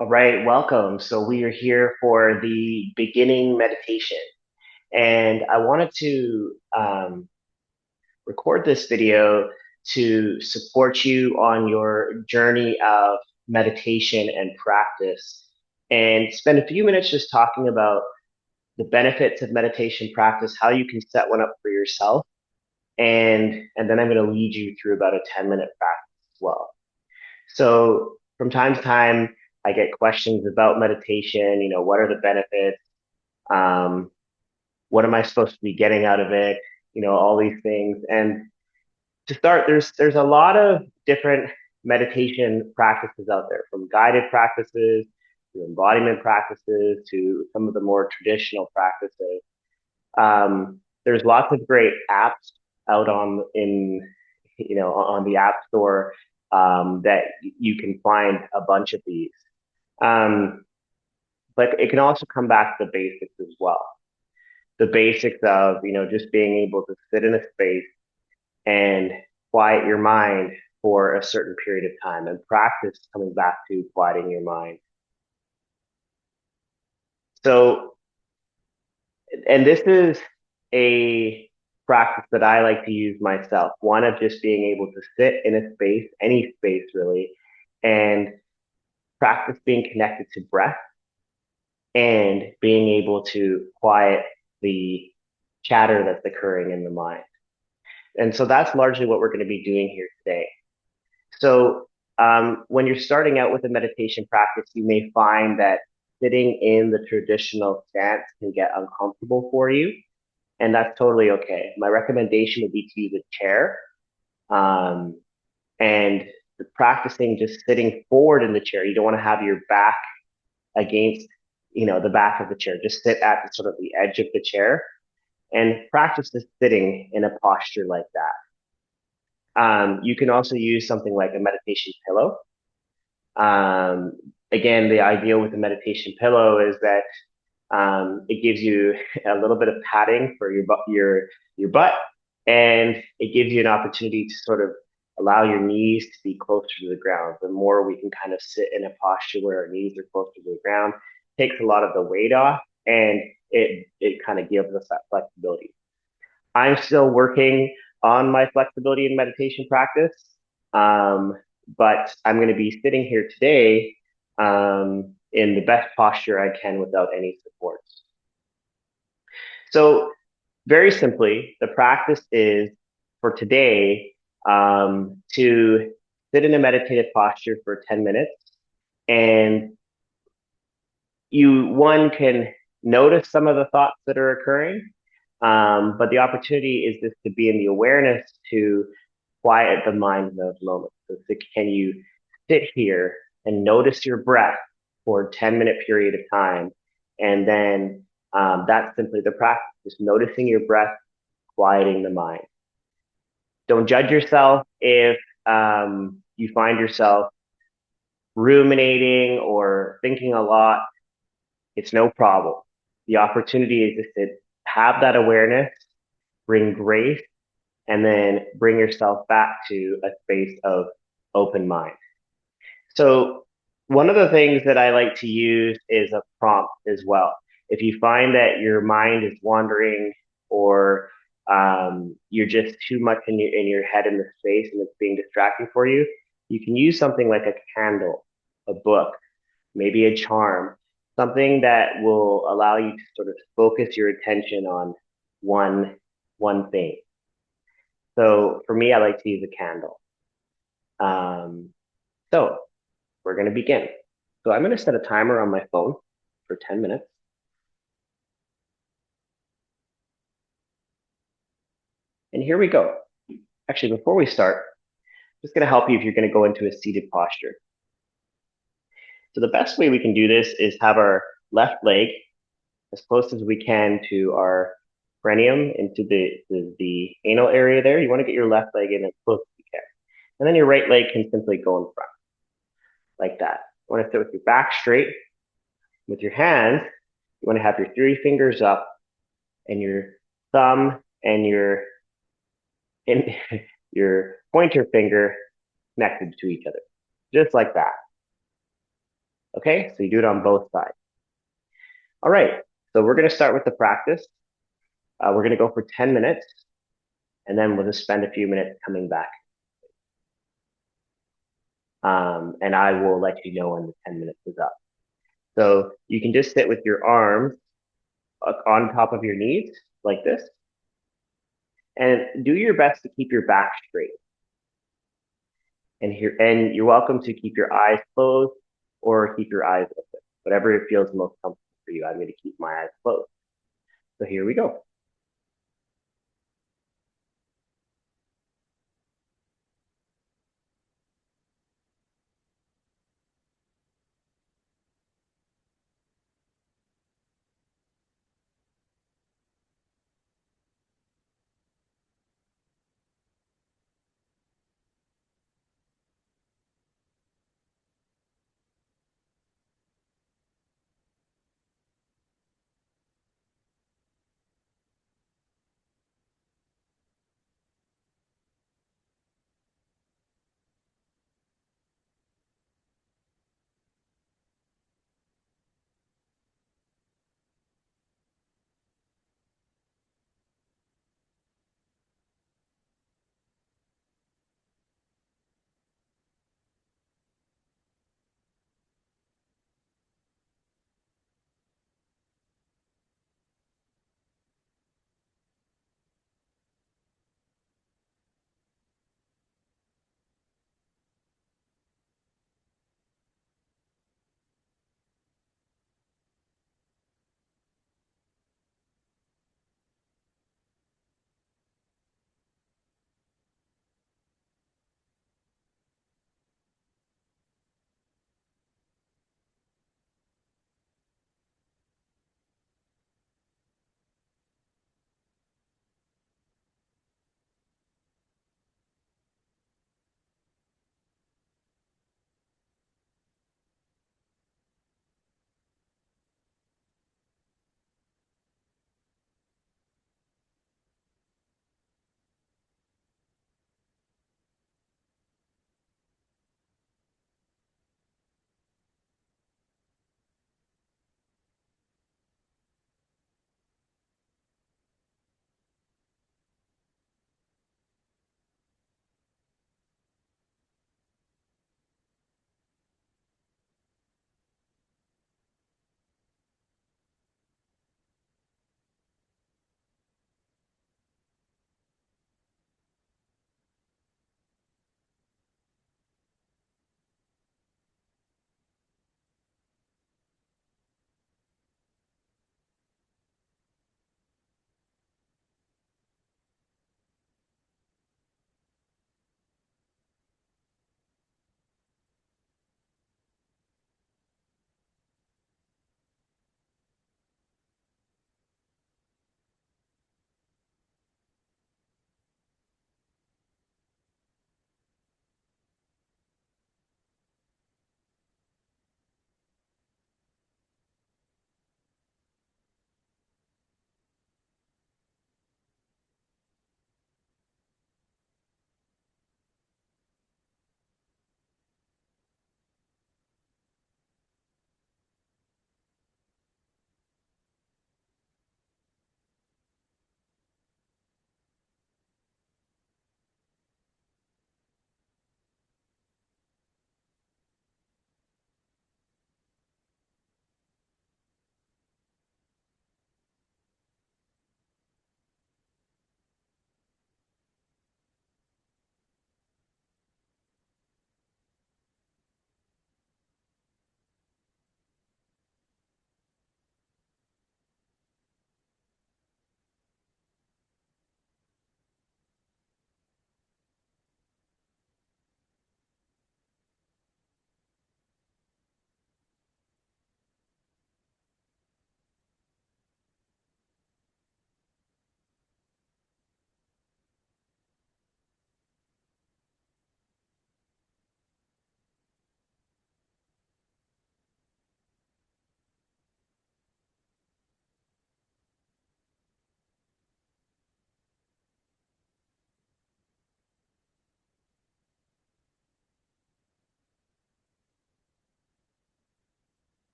All right, welcome. So we are here for the beginning meditation, and I wanted to record this video to support you on your journey of meditation and practice, and spend a few minutes just talking about the benefits of meditation practice, how you can set one up for yourself, and then I'm going to lead you through about a 10-minute practice as well. So from time to time, I get questions about meditation. What are the benefits? Um, what am I supposed to be getting out of it? All these things. And to start, there's a lot of different meditation practices out there, from guided practices to embodiment practices to some of the more traditional practices. There's lots of great apps out on the app store that you can find a bunch of these. Um, but it can also come back to the basics as well. The basics of, just being able to sit in a space and quiet your mind for a certain period of time and practice coming back to quieting your mind. So, and this is a practice that I like to use myself. One of just being able to sit in a space, any space really, and practice being connected to breath and being able to quiet the chatter that's occurring in the mind. And so that's largely what we're going to be doing here today. So when you're starting out with a meditation practice, you may find that sitting in the traditional stance can get uncomfortable for you, and that's totally okay. My recommendation would be to use a chair, um, and practicing just sitting forward in the chair. You don't want to have your back against, the back of the chair. Just sit at the, sort of the edge of the chair and practice just sitting in a posture like that. You can also use something like a meditation pillow. Um, Again, the idea with the meditation pillow is that it gives you a little bit of padding for your butt, and it gives you an opportunity to sort of allow your knees to be closer to the ground. The more we can kind of sit in a posture where our knees are closer to the ground, takes a lot of the weight off, and it kind of gives us that flexibility. I'm still working on my flexibility in meditation practice, um, but I'm going to be sitting here today in the best posture I can without any supports. So, very simply, the practice is for today to sit in a meditative posture for 10 minutes. And one can notice some of the thoughts that are occurring, but the opportunity is just to be in the awareness to quiet the mind in those moments. So can you sit here and notice your breath for a 10-minute period of time? And then that's simply the practice, just noticing your breath, quieting the mind. Don't judge yourself if you find yourself ruminating or thinking a lot. It's no problem. The opportunity is just to have that awareness, bring grace, and then bring yourself back to a space of open mind. So one of the things that I like to use is a prompt as well. If you find that your mind is wandering or you're just too much in your head in the space and it's being distracting for you, you can use something like a candle, a book, maybe a charm, something that will allow you to sort of focus your attention on one one thing. So for me, I like to use a candle. Um, so we're going to begin. So I'm going to set a timer on my phone for 10 minutes. And here we go. Actually, before we start, I'm just going to help you if you're going to go into a seated posture. So the best way we can do this is have our left leg as close as we can to our perineum, into the anal area there. You want to get your left leg in as close as you can. And then your right leg can simply go in front, like that. You want to sit with your back straight. With your hands, you want to have your three fingers up and your thumb and in, your pointer finger connected to each other, just like that. Okay, so you do it on both sides. All right, so we're going to start with the practice. We're going to go for 10 minutes, and then we'll just spend a few minutes coming back. And I will let you know when the 10 minutes is up. So you can just sit with your arms on top of your knees like this, and do your best to keep your back straight. And you're welcome to keep your eyes closed or keep your eyes open, whatever feels most comfortable for you. I'm going to keep my eyes closed. So here we go.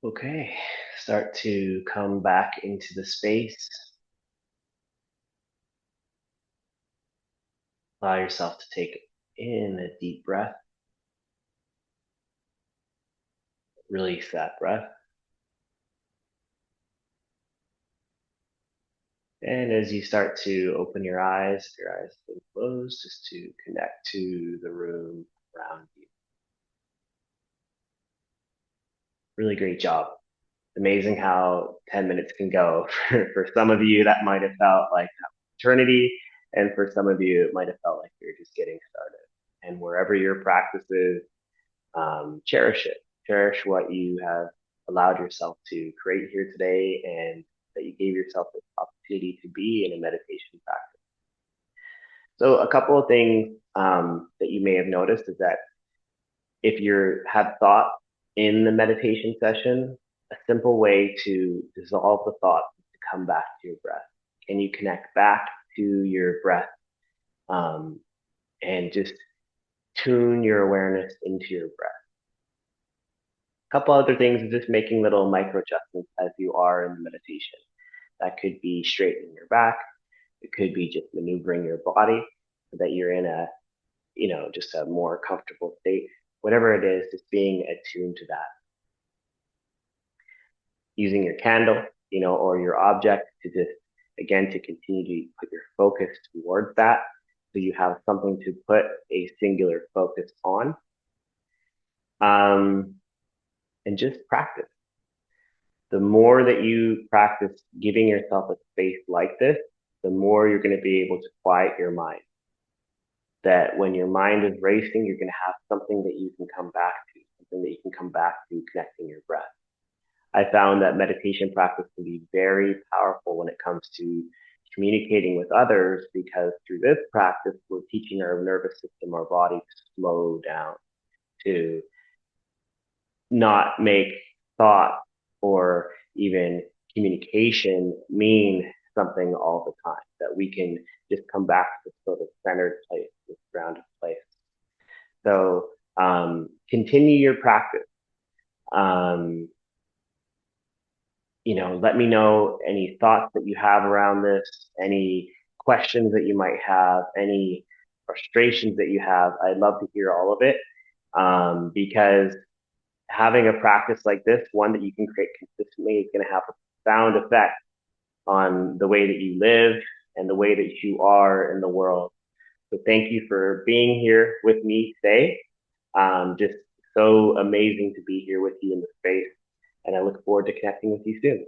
Okay, start to come back into the space. Allow yourself to take in a deep breath. Release that breath. And as you start to open your eyes stay closed, just to connect to the room around you. Really great job. Amazing how 10 minutes can go. For some of you, that might have felt like eternity. And for some of you, it might have felt like you're just getting started. And wherever your practice is, cherish it. Cherish what you have allowed yourself to create here today and that you gave yourself this opportunity to be in a meditation practice. So a couple of things that you may have noticed is that if you have thought in the meditation session, a simple way to dissolve the thought is to come back to your breath. Can you connect back to your breath um, and just tune your awareness into your breath? A couple other things is just making little micro adjustments as you are in the meditation. That could be straightening your back. It could be just maneuvering your body so that you're in a, just a more comfortable state. Whatever it is, just being attuned to that. Using your candle, or your object to just, again, to continue to put your focus towards that. So you have something to put a singular focus on. Um, and just practice. The more that you practice giving yourself a space like this, the more you're going to be able to quiet your mind. That when your mind is racing, you're going to have something that you can come back to, something that you can come back to connecting your breath. I found that meditation practice can be very powerful when it comes to communicating with others because through this practice, we're teaching our nervous system, our body to slow down, to not make thought or even communication mean something all the time, that we can just come back to this sort of centered place, this grounded place. So continue your practice. Um, let me know any thoughts that you have around this, any questions that you might have, any frustrations that you have. I'd love to hear all of it because having a practice like this, one that you can create consistently, is going to have a profound effect on the way that you live and the way that you are in the world. So thank you for being here with me today. Just so amazing to be here with you in the space. And I look forward to connecting with you soon.